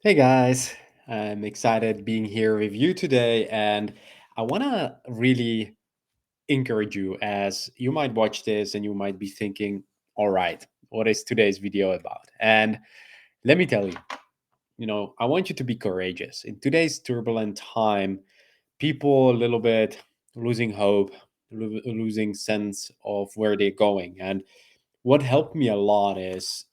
Hey guys, I'm excited being here with you today, and I want to really encourage you as you might watch this and you might be thinking, all right, what is today's video about? And let me tell you, I want you to be courageous. In today's turbulent time, people a little bit losing hope, losing sense of where they're going. And what helped me a lot is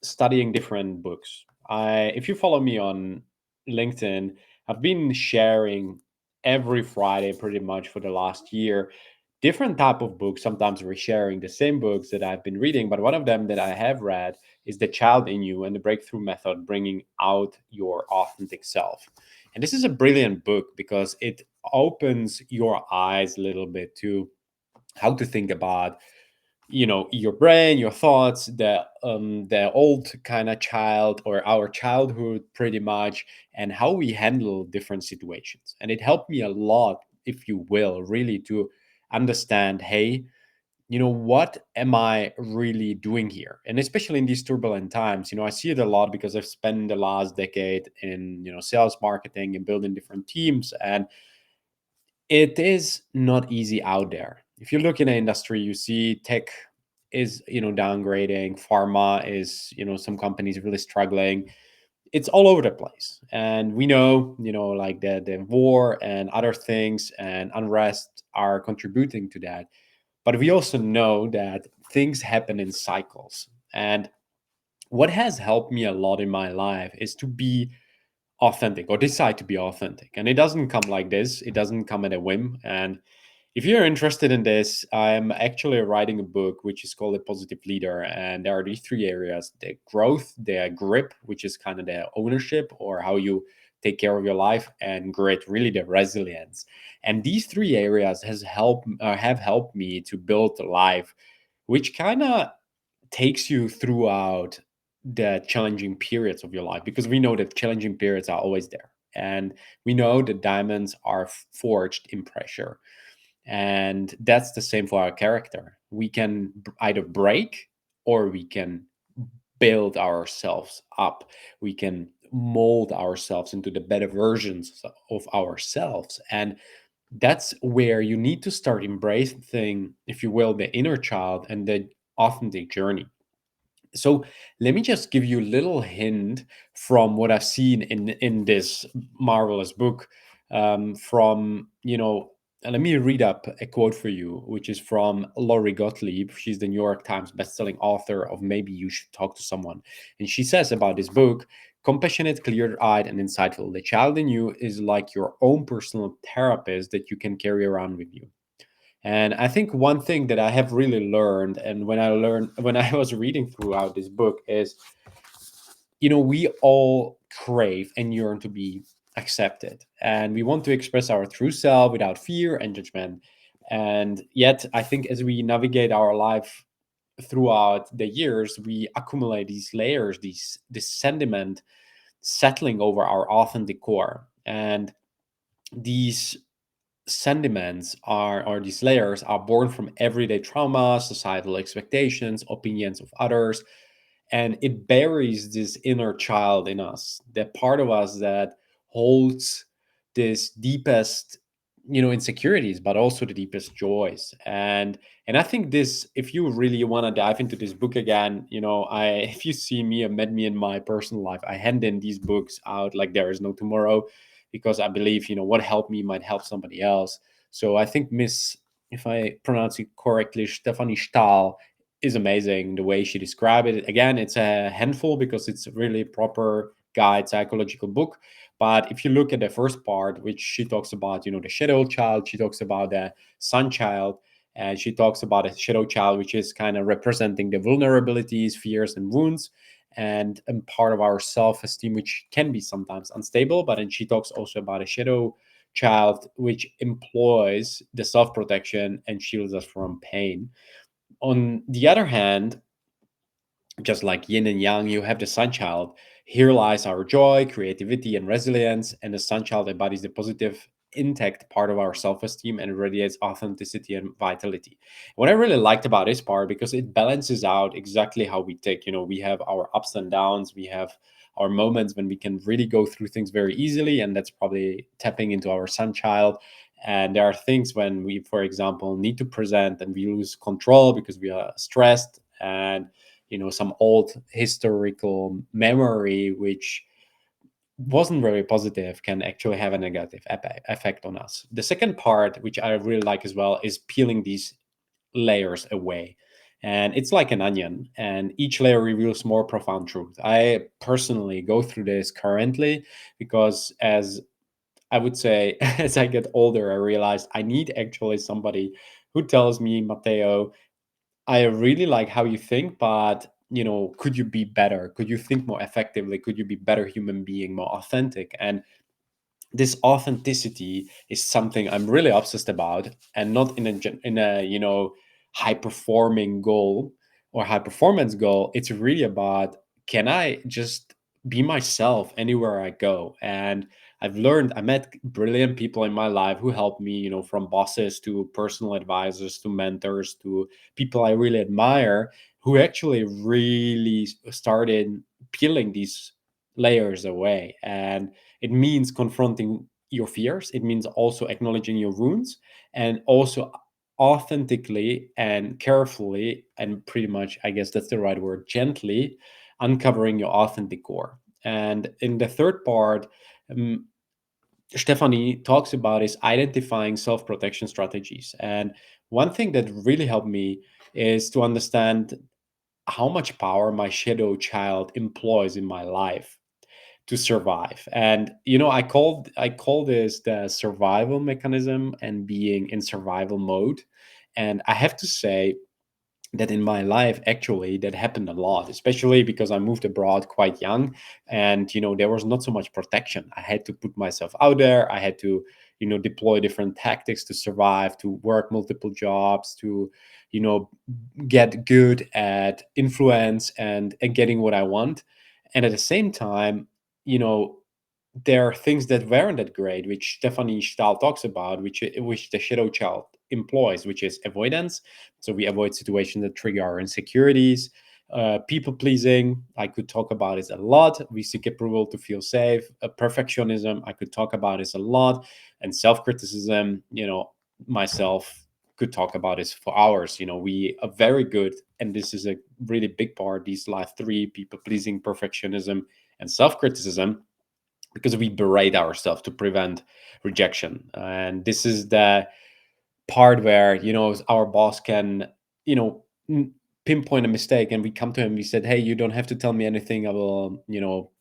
studying different books. If you follow me on LinkedIn, I've been sharing every Friday pretty much for the last year different type of books. Sometimes we're sharing the same books that I've been reading, but one of them that I have read is The Child in You and the Breakthrough Method, Bringing Out Your Authentic Self. And this is a brilliant book because it opens your eyes a little bit to how to think about your brain, your thoughts, the old kind of child or our childhood pretty much, and how we handle different situations. And it helped me a lot, if you will, really to understand, hey, what am I really doing here? And especially in these turbulent times, I see it a lot because I've spent the last decade in sales, marketing, and building different teams. And it is not easy out there. If you look in the industry, you see tech is downgrading, pharma is some companies really struggling. It's all over the place, and we know like the war and other things and unrest are contributing to that. But we also know that things happen in cycles. And what has helped me a lot in my life is to be authentic or decide to be authentic. And it doesn't come like this, it doesn't come at a whim. And if you're interested in this, I'm actually writing a book which is called A Positive Leader. And there are these three areas: the growth, the grip, which is kind of the ownership or how you take care of your life, and grit, really the resilience. And these three areas have helped me to build a life which kind of takes you throughout the challenging periods of your life, because we know that challenging periods are always there, and we know that diamonds are forged in pressure. And that's the same for our character. We can either break or we can build ourselves up. We can mold ourselves into the better versions of ourselves. And that's where you need to start embracing, if you will, the inner child and the authentic journey. So let me just give you a little hint from what I've seen in this marvelous book. From let me read up a quote for you, which is from Lori Gottlieb. She's the New York Times bestselling author of Maybe You Should Talk to Someone, and she says about this book: compassionate, clear-eyed, and insightful. The child in you is like your own personal therapist that you can carry around with you. And I think one thing that I have really learned, and when I was reading throughout this book, is we all crave and yearn to be accepted, and we want to express our true self without fear and judgment. And yet, I think as we navigate our life throughout the years, we accumulate these layers, this sentiment settling over our authentic core. And these sentiments are, or these layers are born from everyday trauma, societal expectations, opinions of others, and it buries this inner child in us, that part of us that holds this deepest insecurities, but also the deepest joys. And I think this, if you really want to dive into this book again, I if you see me and met me in my personal life, I hand in these books out like there is no tomorrow, because I believe what helped me might help somebody else. So I think Miss, if I pronounce it correctly, Stephanie Stahl is amazing the way she described it. Again, it's a handful because it's a really proper guide psychological book. But if you look at the first part, which she talks about, the shadow child, she talks about the sun child, and she talks about a shadow child, which is kind of representing the vulnerabilities, fears, and wounds, and part of our self-esteem, which can be sometimes unstable. But then she talks also about a shadow child, which employs the self-protection and shields us from pain. On the other hand, just like yin and yang, you have the sun child. Here lies our joy, creativity, and resilience. And the sun child embodies the positive, intact part of our self esteem and radiates authenticity and vitality. What I really liked about this part, because it balances out exactly how we take, we have our ups and downs, we have our moments when we can really go through things very easily, and that's probably tapping into our sun child. And there are things when we, for example, need to present and we lose control because we are stressed, and some old historical memory which wasn't very positive can actually have a negative effect on us. The second part, which I really like as well, is peeling these layers away. And it's like an onion, and each layer reveals more profound truth. I personally go through this currently because, as I would say, as I get older, I realized I need actually somebody who tells me, Matteo, I really like how you think, but could you be better? Could you think more effectively? Could you be better human being, more authentic? And this authenticity is something I'm really obsessed about, and not in a high performing goal or high performance goal. It's really about, can I just be myself anywhere I go? And I met brilliant people in my life who helped me, from bosses to personal advisors to mentors to people I really admire, who actually really started peeling these layers away. And it means confronting your fears. It means also acknowledging your wounds, and also authentically and carefully, and pretty much, I guess that's the right word, gently uncovering your authentic core. And in the third part, um, Stephanie talks about is identifying self protection strategies. And one thing that really helped me is to understand how much power my shadow child employs in my life to survive. And I call this the survival mechanism and being in survival mode. And I have to say that in my life, actually, that happened a lot, especially because I moved abroad quite young, and there was not so much protection. I had to put myself out there. I had to deploy different tactics to survive, to work multiple jobs, to you know get good at influence and getting what I want. And at the same time, you know there are things that weren't that great, which Stephanie Stahl talks about, which the shadow child employs, which is avoidance. So we avoid situations that trigger our insecurities. People pleasing, I could talk about this a lot. We seek approval to feel safe. Perfectionism, I could talk about this a lot. And self criticism, myself could talk about this for hours. We are very good, and this is a really big part, these last three: people pleasing, perfectionism, and self criticism, because we berate ourselves to prevent rejection. And this is the part where our boss can you know pinpoint a mistake, and we come to him, we said, hey, you don't have to tell me anything, I will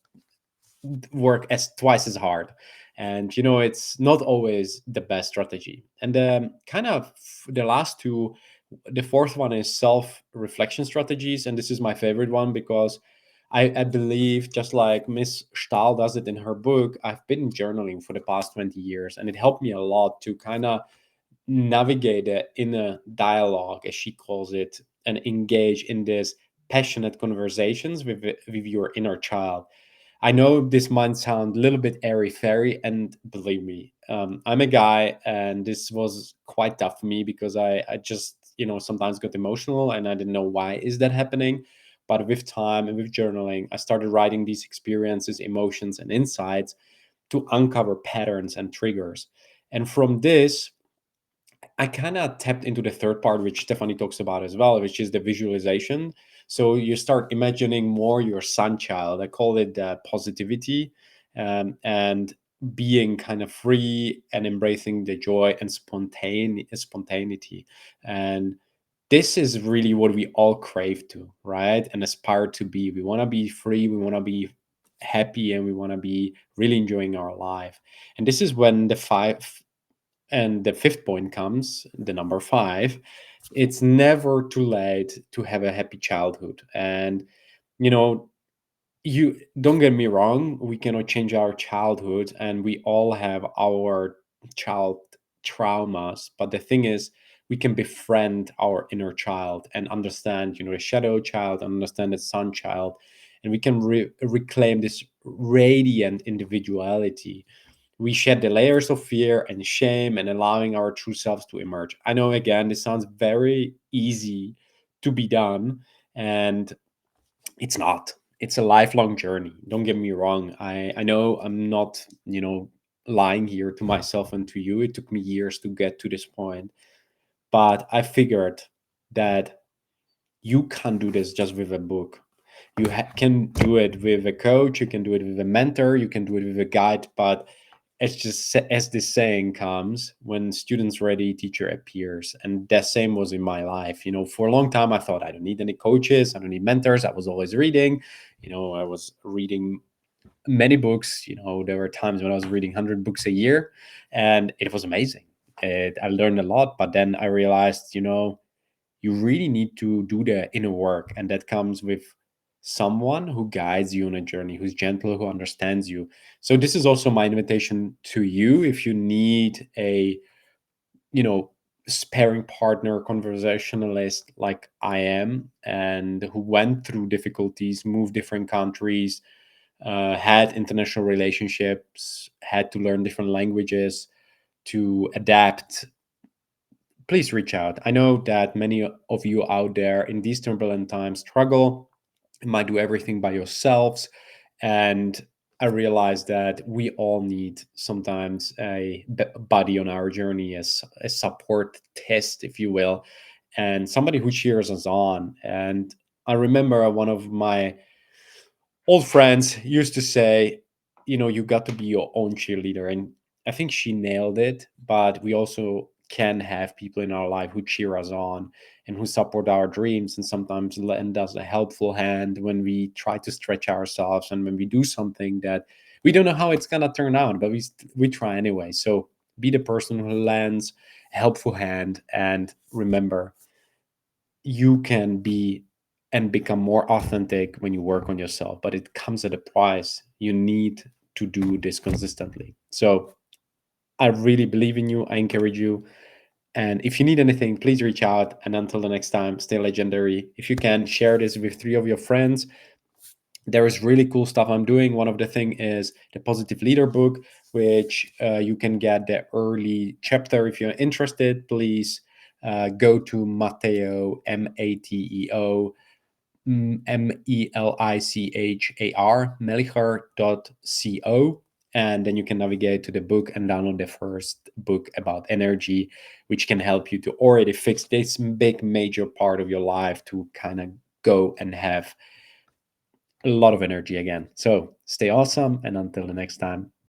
work as twice as hard. And it's not always the best strategy. And kind of the last two, the fourth one is self reflection strategies, and this is my favorite one because I believe, just like Miss Stahl does it in her book, I've been journaling for the past 20 years, and it helped me a lot to kind of navigate the inner dialogue, as she calls it, and engage in this passionate conversations with your inner child. I know this might sound a little bit airy fairy, and believe me, I'm a guy, and this was quite tough for me because I just sometimes got emotional, and I didn't know why is that happening. But with time and with journaling, I started writing these experiences, emotions, and insights to uncover patterns and triggers. And from this, I kind of tapped into the third part, which Stephanie talks about as well, which is the visualization. So you start imagining more your sun child. I call it positivity, and being kind of free and embracing the joy and spontaneity. And this is really what we all crave to, right? And aspire to be. We want to be free. We want to be happy, and we want to be really enjoying our life. And this is when the fifth point comes, the number five. It's never too late to have a happy childhood. And, you know, you don't get me wrong, we cannot change our childhood, and we all have our child traumas. But the thing is, we can befriend our inner child and understand, the shadow child, and understand the sun child, and we can reclaim this radiant individuality. We shed the layers of fear and shame and allowing our true selves to emerge. I know, again, this sounds very easy to be done, and it's not. it's a lifelong journey. Don't get me wrong. I know I'm not, lying here to myself and to you. It took me years to get to this point, but I figured that you can't do this just with a book. You can do it with a coach, you can do it with a mentor, you can do it with a guide, but it's just as this saying comes, when students ready, teacher appears. And that same was in my life. For a long time I thought I don't need any coaches, I don't need mentors. I was always reading. I was reading many books. There were times when I was reading 100 books a year, and it was amazing. I learned a lot, but then I realized, you really need to do the inner work, and that comes with someone who guides you on a journey, who's gentle, who understands you. So this is also my invitation to you. If you need a, you know sparring partner, conversationalist like I am, and who went through difficulties, moved different countries, had international relationships, had to learn different languages to adapt, please reach out. I know that many of you out there in these turbulent times struggle, might do everything by yourselves. And I realize that we all need sometimes a buddy on our journey, as a support test, if you will, and somebody who cheers us on. And I remember one of my old friends used to say, you got to be your own cheerleader. And I think she nailed it. But we also can have people in our life who cheer us on and who support our dreams, and sometimes lend us a helpful hand when we try to stretch ourselves, and when we do something that we don't know how it's going to turn out, but we try anyway. So be the person who lends a helpful hand, and remember, you can be and become more authentic when you work on yourself, but it comes at a price. You need to do this consistently. So I really believe in you. I encourage you. And if you need anything, please reach out. And until the next time, stay legendary. If you can, share this with 3 of your friends. There is really cool stuff I'm doing. One of the thing is the Positive Leader book, which you can get the early chapter. If you're interested, please go to Mateo, Mateo, Melichar, Melichar.co. And then you can navigate to the book and download the first book about energy, which can help you to already fix this big major part of your life to kind of go and have a lot of energy again. So stay awesome. And until the next time,